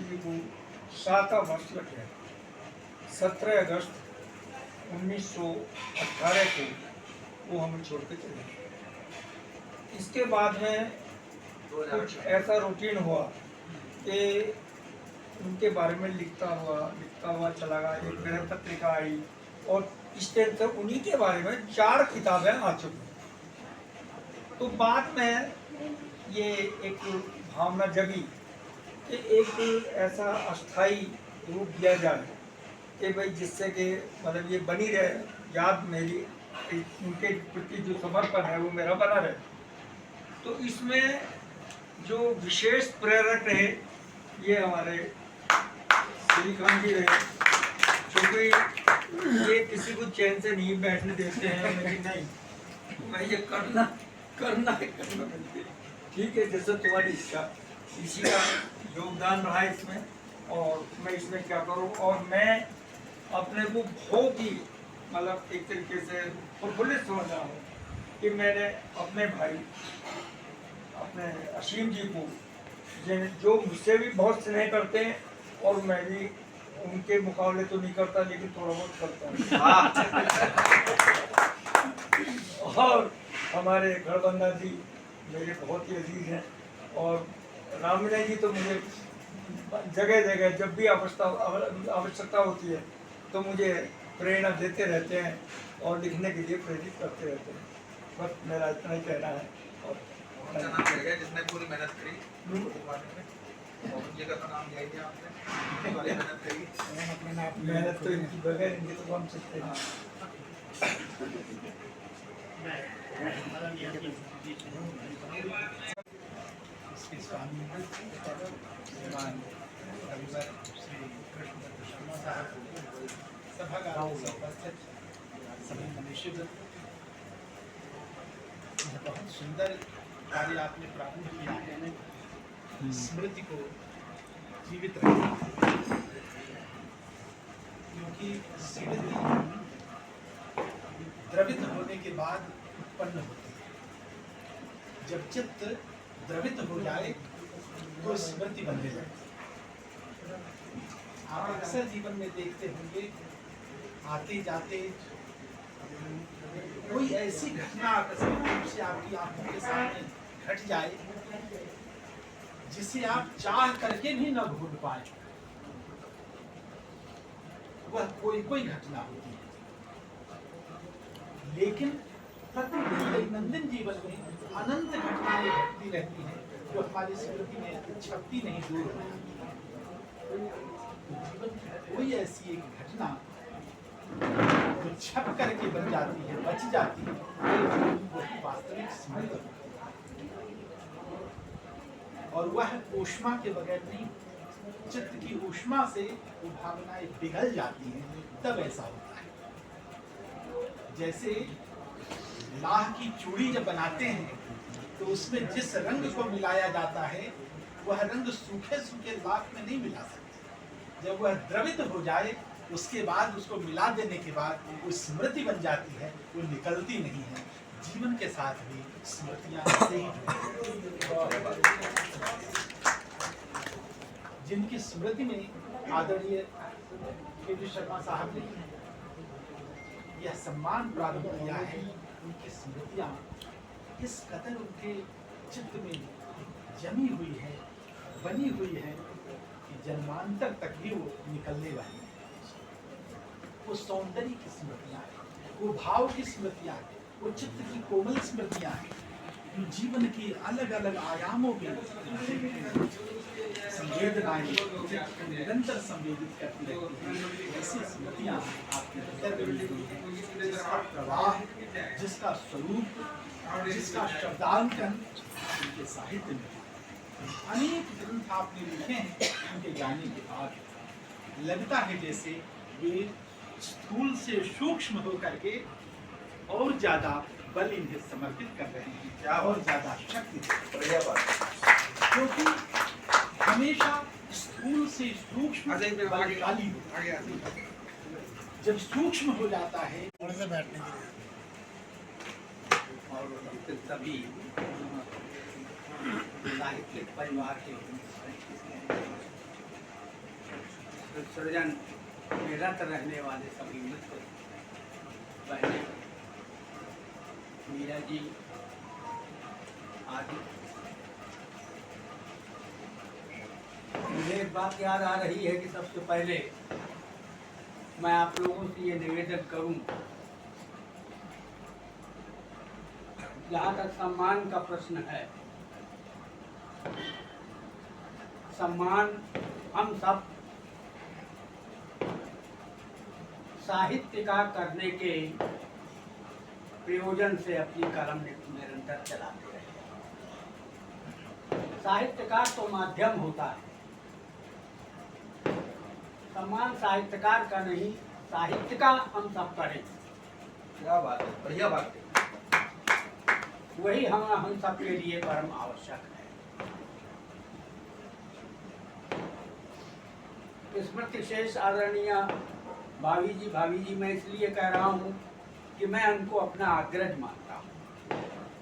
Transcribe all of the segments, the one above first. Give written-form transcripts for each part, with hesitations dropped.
जी को 7वां वर्ष लग गया। 17 अगस्त 1918 को वो हमें छोड़ के चले गए। इसके बाद में कुछ ऐसा रूटीन हुआ कि उनके बारे में लिखता हुआ चला गया। एक गृह पत्रिका आई और इस टाइम से उन्हीं के बारे में 4 किताबें आ चुकी। तो बाद में ये एक भावना जगी कि एक ऐसा अस्थाई रूप दिया जाए कि भाई जिससे कि मतलब ये बनी रहे याद मेरी, उनके प्रति जो समर्पण है वो मेरा बना रहे। तो इसमें जो विशेष प्रेरक रहे ये हमारे श्रीकांत जी रहे, क्योंकि ये किसी को चैन से नहीं बैठने देते हैं, लेकिन नहीं मैं ये करना मिलती है, ठीक है जैसे तुम्हारी इच्छा। इसी का योगदान रहा इसमें, और मैं इसमें क्या करूं। और मैं अपने को बहुत ही मतलब एक तरीके से प्रफुल्लित समझ रहा हूँ कि मैंने अपने भाई अपने असीम जी को, जो मुझसे भी बहुत स्नेह करते हैं और मैं भी उनके मुकाबले तो नहीं करता लेकिन थोड़ा बहुत करता हूँ। और हमारे गढ़बंदा जी मेरे बहुत ही अजीज हैं, और रामविनय जी तो मुझे जगह जगह जब भी आवश्यकता होती है तो मुझे प्रेरणा देते रहते हैं और लिखने के लिए प्रेरित करते रहते हैं। बस मेरा इतना ही कहना है। और नाम रहेगा जिसने पूरी मेहनत करी और जगह का नाम लिया गया आपने पूरी मेहनत करी। मेहनत तो इनकी बगैर इनके तो हम सकते हैं। बहुत सुंदर कार्य आपने प्रारंभ किया है, स्मृति को जीवित रखना, क्योंकि स्मृति द्रवित होने के बाद उत्पन्न होती है। जब चित्त द्रवित हो जाए तो स्मृति बनने लगती है। आप अक्सर जीवन में देखते होंगे, आते जाते कोई ऐसी घटना आकस्मिक रूप से आपकी आंखों के सामने घट जाए जिसे आप चाह करके भी न भूल पाए। वह कोई घटना होती है, लेकिन प्रतिदिन दैनंदिन जीवन में अनंत घटनाएं घटती रहती हैं जो हमारी स्मृति में छपती नहीं, दूर हो जाती। जीवन की कोई ऐसी एक घटना जो छप करके बन जाती है, बच जाती है, वो वास्तविक स्मृति, और वह ऊष्मा के बगैर नहीं। चित्त की ऊष्मा से वो भावनाएं पिघल जाती हैं, तब ऐसा होता है। जैसे लाह की चूड़ी जब बनाते हैं तो उसमें जिस रंग को मिलाया जाता है वह रंग सूखे सूखे लाख में नहीं मिला सकते। जब वह द्रवित हो जाए उसके बाद उसको मिला देने के बाद वो स्मृति बन जाती है, वो निकलती नहीं है। जीवन के साथ भी स्मृतियां ऐसे ही जिनकी स्मृति में आदरणीय के शर्मा साहब ने यह सम्मान प्राप्त किया है, उनकी स्मृतियां इस कदर उनके चित्त में जमी हुई है, बनी हुई है कि जन्मांतर तक भी वो निकलने वाली है। वो सौंदर्य की स्मृतियां हैं, वो भाव की स्मृतियां हैं, वो चित्त की कोमल स्मृतियां हैं, जो जीवन के अलग अलग आयामों में संवेदनाएं निरंतर संवेदित करती रहती हैं। ऐसी स्मृतियां आपके भीतर बनी हुई हैं, जिसका प्रवाह, जिसका स्वरूप, जिसका शब्दांकन उनके साहित्य में अनेक ग्रंथ आपने लिखे हैं। उनके जाने के बाद लगता है जैसे वे स्थूल से सूक्ष्म होकर के और ज्यादा बल इन्हें समर्पित कर रहे हैं, क्या और ज्यादा शक्ति, क्योंकि हमेशा स्थूल से सूक्ष्म बलशाली हो, जब सूक्ष्म हो जाता है बैठने के लिए, और तभी साहित्यिक परिवार के सृजन में रत रहने वाले सभी मित्र बहने, मीरा जी आदि, मुझे एक बात याद आ रही है कि सबसे पहले मैं आप लोगों से ये निवेदन करूं, जहाँ तक सम्मान का प्रश्न है, सम्मान हम सब साहित्य का करने के प्रयोजन से अपनी कलम निरंतर चलाते रहे। साहित्यकार तो माध्यम होता है, सम्मान साहित्यकार का नहीं, साहित्य का हम सब करें। क्या बात है, बढ़िया बात है। वही हम सब के लिए परम आवश्यक है। स्मृति शेष आदरणीय भाभी जी मैं इसलिए कह रहा हूँ कि मैं उनको अपना अग्रज मानता हूँ,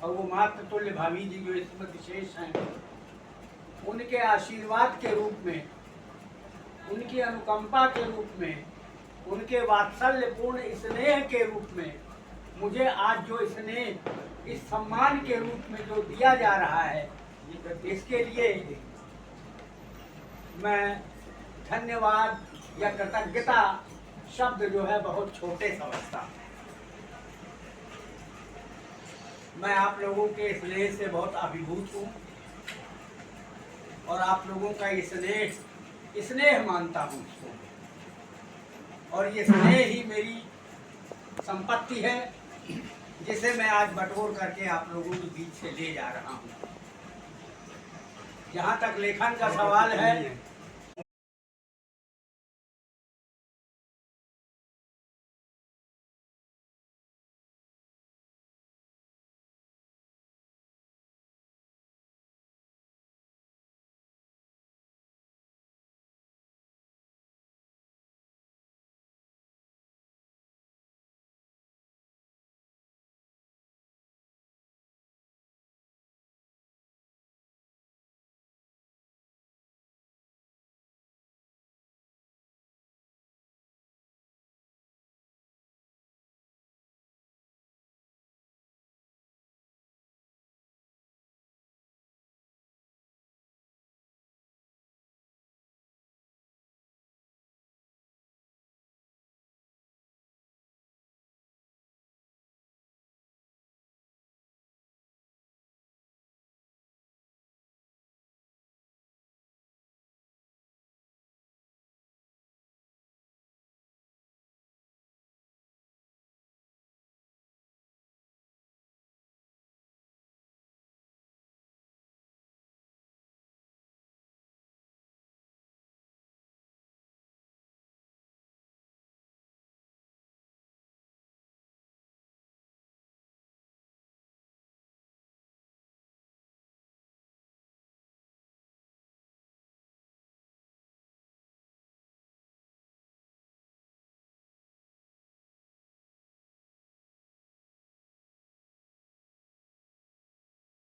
और वो मातृ तुल्य भाभी जी जो स्मृति शेष हैं, उनके आशीर्वाद के रूप में, उनकी अनुकंपा के रूप में, उनके वात्सल्यपूर्ण स्नेह के रूप में मुझे आज जो स्नेह इस सम्मान के रूप में जो दिया जा रहा है, इसके लिए मैं धन्यवाद या कृतज्ञता शब्द जो है बहुत छोटे समझता हूँ। मैं आप लोगों के स्नेह से बहुत अभिभूत हूँ और आप लोगों का स्नेह मानता हूँ इसको, और ये स्नेह ही मेरी संपत्ति है जिसे मैं आज बटोर करके आप लोगों के बीच से ले जा रहा हूँ। जहाँ तक लेखन का सवाल है,